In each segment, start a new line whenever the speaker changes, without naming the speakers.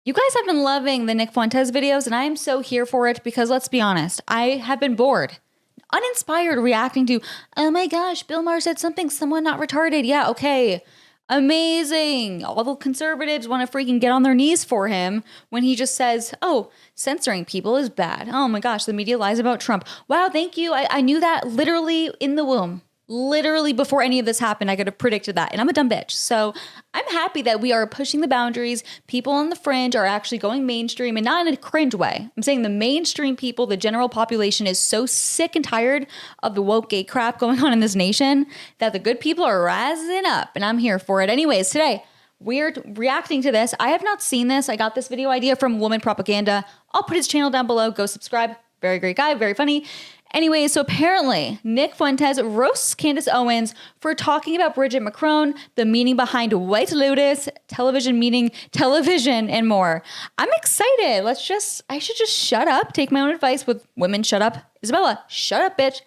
You guys have been loving the Nick Fuentes videos, and I am so here for it because let's be honest, I have been bored, uninspired reacting to, oh my gosh, Bill Maher said something, someone not retarded. Yeah, okay. Amazing. All the conservatives want to freaking get on their knees for him when he just says, oh, censoring people is bad. Oh my gosh, the media lies about Trump. Wow, thank you. I knew that literally in the womb. Literally before any of this happened, I could have predicted that. And I'm a dumb bitch. So I'm happy that we are pushing the boundaries. People on the fringe are actually going mainstream, and not in a cringe way. I'm saying the mainstream people, the general population, is so sick and tired of the woke gay crap going on in this nation that the good people are rising up, and I'm here for it. Anyways, today we're reacting to this. I have not seen this. I got this video idea from Woman Propaganda. I'll put his channel down below. Go subscribe. Very great guy. Very funny. Anyway, so apparently Nick Fuentes roasts Candace Owens for talking about Bridget Macron, the meaning behind White Lotus, television, and more. I'm excited. I should just shut up, take my own advice with women. Shut up. Isabella, shut up, bitch.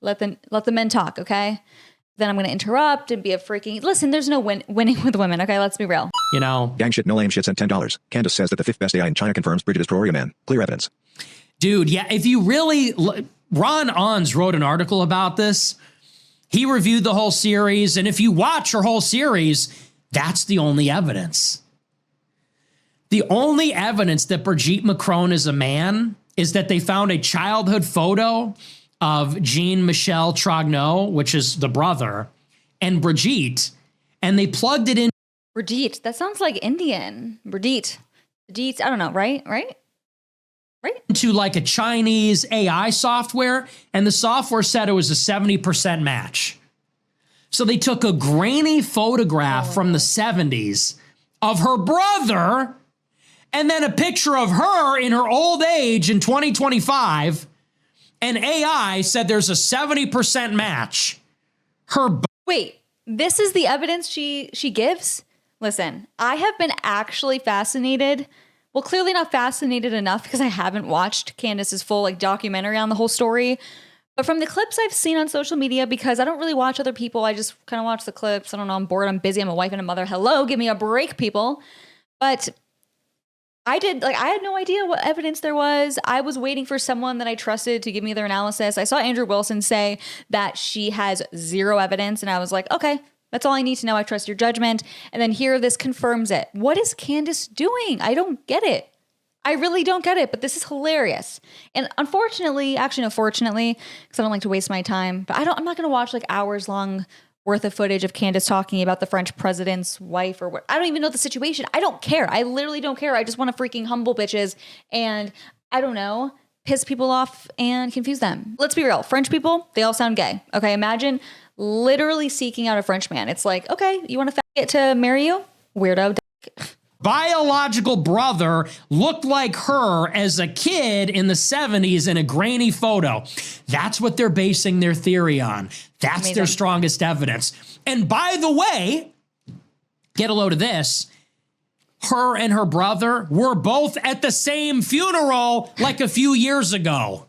Let the men talk, okay? Then I'm going to interrupt and be a freaking... Listen, there's no winning with women, okay? Let's be real.
You know...
Gang shit, no lame shit sent $10. Candace says that the fifth best AI in China confirms Bridget is pro-Oreo man. Clear evidence.
Dude, yeah, if you really... Ron Ons wrote an article about this. He reviewed the whole series, and if you watch her whole series, that's the only evidence. The only evidence that Brigitte Macron is a man is that they found a childhood photo of Jean-Michel Trogneau, which is the brother, and Brigitte, and they plugged it in.
Brigitte, that sounds like Indian. Brigitte, I don't know, right?
To like a Chinese AI software, and the software said it was a 70% match. So they took a grainy photograph from the 70s of her brother, and then a picture of her in her old age in 2025, and AI said there's a 70% match.
Wait, this is the evidence she gives? Listen, I have been actually fascinated. Well, clearly not fascinated enough because I haven't watched Candace's full documentary on the whole story. But from the clips I've seen on social media, because I don't really watch other people, I just kind of watch the clips. I don't know, I'm bored, I'm busy, I'm a wife and a mother. Hello, give me a break, people. But I had no idea what evidence there was. I was waiting for someone that I trusted to give me their analysis. I saw Andrew Wilson say that she has zero evidence, and I was like, okay, that's all I need to know. I trust your judgment. And then here, this confirms it. What is Candace doing? I don't get it. I really don't get it, but this is hilarious. And unfortunately, fortunately, because I don't like to waste my time, but I'm not going to watch hours long worth of footage of Candace talking about the French president's wife or what. I don't even know the situation. I don't care. I literally don't care. I just want to freaking humble bitches and, I don't know, piss people off and confuse them. Let's be real. French people, they all sound gay. Okay, imagine literally seeking out a French man. It's like, okay, you want a faggot to marry you? Weirdo.
Biological brother looked like her as a kid in the 70s in a grainy photo. That's what they're basing their theory on. That's amazing. Their strongest evidence. And by the way, get a load of this. Her and her brother were both at the same funeral like a few years ago.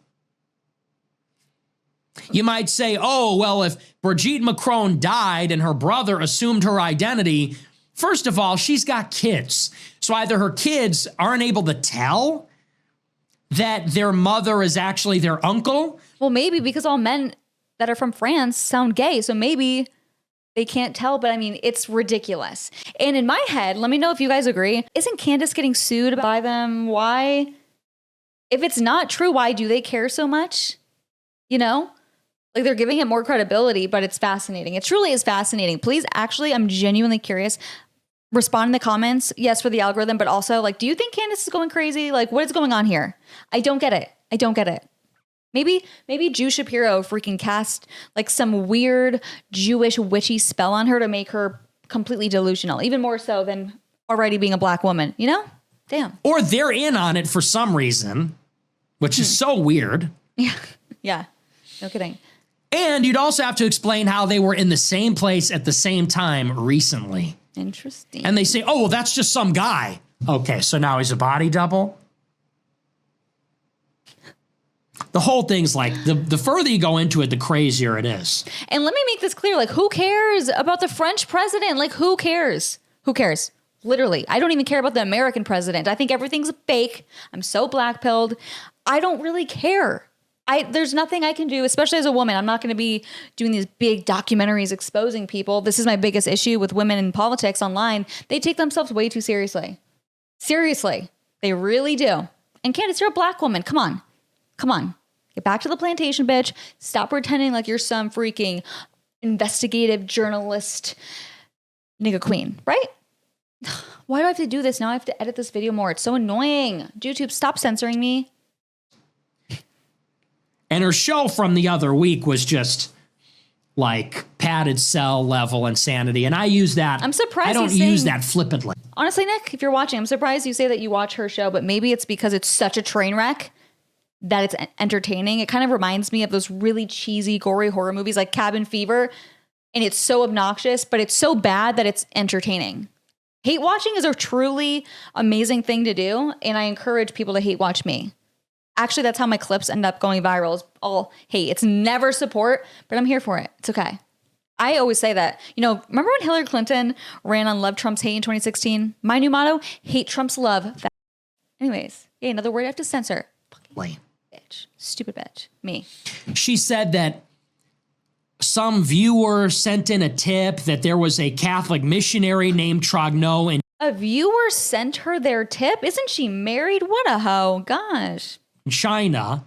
You might say, oh, well, if Brigitte Macron died and her brother assumed her identity, first of all, she's got kids. So either her kids aren't able to tell that their mother is actually their uncle.
Well, maybe because all men that are from France sound gay. So maybe they can't tell. But I mean, it's ridiculous. And in my head, let me know if you guys agree. Isn't Candace getting sued by them? Why? If it's not true, why do they care so much? You know? They're giving it more credibility, but it's fascinating. It truly is fascinating. Please, actually, I'm genuinely curious. Respond in the comments. Yes, for the algorithm, but also, do you think Candace is going crazy? What is going on here? I don't get it. Maybe Jew Shapiro freaking cast some weird Jewish witchy spell on her to make her completely delusional, even more so than already being a black woman, you know? Damn.
Or they're in on it for some reason, which is so weird.
Yeah. No kidding.
And you'd also have to explain how they were in the same place at the same time recently.
Interesting.
And they say, oh, well, that's just some guy. Okay, so now he's a body double? The whole thing's the further you go into it, the crazier it is.
And let me make this clear. Who cares about the French president? Who cares? Who cares? Literally. I don't even care about the American president. I think everything's fake. I'm so black-pilled. I don't really care. There's nothing I can do, especially as a woman. I'm not going to be doing these big documentaries exposing people. This is my biggest issue with women in politics online. They take themselves way too seriously. Seriously. They really do. And Candace, you're a black woman. Come on. Come on. Get back to the plantation, bitch. Stop pretending like you're some freaking investigative journalist nigga queen, right? Why do I have to do this? Now I have to edit this video more. It's so annoying. YouTube, stop censoring me.
And her show from the other week was just like padded cell level insanity. And I use that.
I'm surprised
I don't use that flippantly.
Honestly, Nick, if you're watching, I'm surprised you say that you watch her show, but maybe it's because it's such a train wreck that it's entertaining. It kind of reminds me of those really cheesy, gory horror movies like Cabin Fever. And it's so obnoxious, but it's so bad that it's entertaining. Hate watching is a truly amazing thing to do. And I encourage people to hate watch me. Actually, that's how my clips end up going viral. It's all hate. It's never support, but I'm here for it. It's okay. I always say that. You know, remember when Hillary Clinton ran on Love Trump's Hate in 2016? My new motto, hate Trump's love. Anyways, yeah, another word I have to censor.
Lame.
Bitch. Stupid bitch. Me.
She said that some viewer sent in a tip that there was a Catholic missionary named Trogno in
A viewer sent her their tip? Isn't she married? What a hoe. Gosh.
China,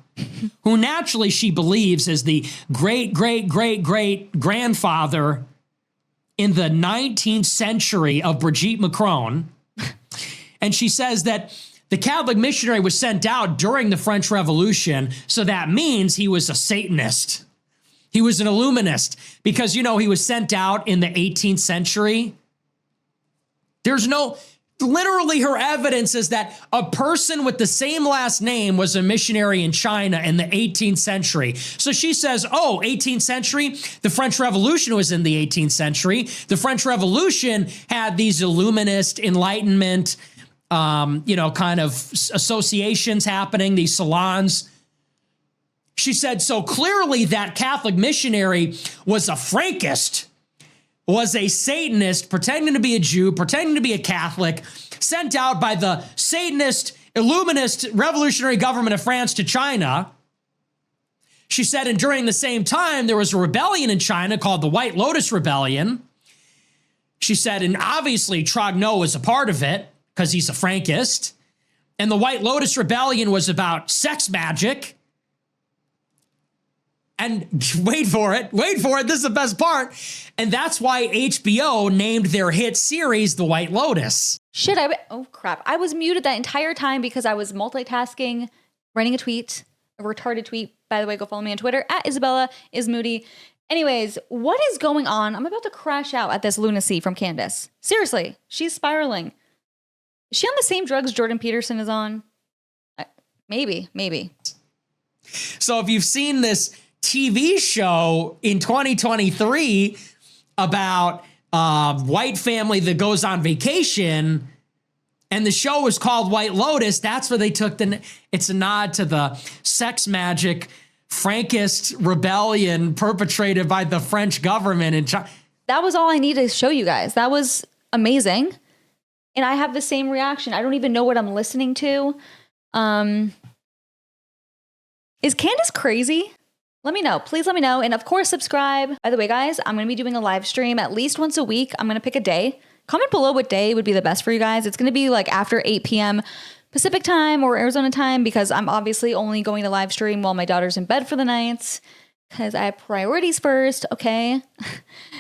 who naturally she believes is the great grandfather in the 19th century of Brigitte Macron. And she says that the Catholic missionary was sent out during the French Revolution, so that means he was a Satanist. He was an Illuminist because, you know, he was sent out in the 18th century. Literally her evidence is that a person with the same last name was a missionary in China in the 18th century. So she says, 18th century, the French Revolution was in the 18th century. The French Revolution had these Illuminist, Enlightenment, kind of associations happening, these salons. She said, so clearly that Catholic missionary was a Frankist, was a Satanist, pretending to be a Jew, pretending to be a Catholic, sent out by the Satanist, Illuminist, revolutionary government of France to China. She said, and during the same time, there was a rebellion in China called the White Lotus Rebellion. She said, and obviously Trogno was a part of it because he's a Frankist. And the White Lotus Rebellion was about sex magic. And wait for it, this is the best part. And that's why HBO named their hit series The White Lotus.
Shit, oh crap. I was muted that entire time because I was multitasking, writing a retarded tweet. By the way, go follow me on Twitter at Isabella is Moody. Anyways, what is going on? I'm about to crash out at this lunacy from Candace. Seriously, she's spiraling. Is she on the same drugs Jordan Peterson is on? Maybe.
So if you've seen this TV show in 2023 about a white family that goes on vacation, and the show was called White Lotus, that's where they took it's a nod to the sex magic Frankist rebellion perpetrated by the French government in China.
That was all I needed to show you guys. That was amazing. And I have the same reaction. I don't even know what I'm listening to. Is Candace crazy? Let me know. Please let me know. And of course, subscribe. By the way, guys, I'm going to be doing a live stream at least once a week. I'm going to pick a day. Comment below what day would be the best for you guys. It's going to be like after 8 p.m. Pacific time or Arizona time because I'm obviously only going to live stream while my daughter's in bed for the night because I have priorities first. Okay.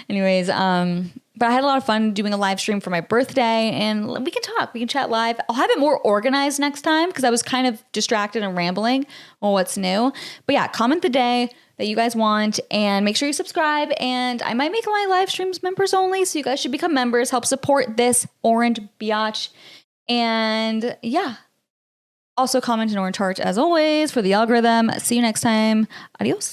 Anyways, but I had a lot of fun doing a live stream for my birthday and we can talk, we can chat live. I'll have it more organized next time because I was kind of distracted and rambling on what's new. But yeah, comment the day that you guys want and make sure you subscribe. And I might make my live streams members only. So you guys should become members, help support this orange biatch. And yeah, also comment an orange heart as always for the algorithm. See you next time. Adios.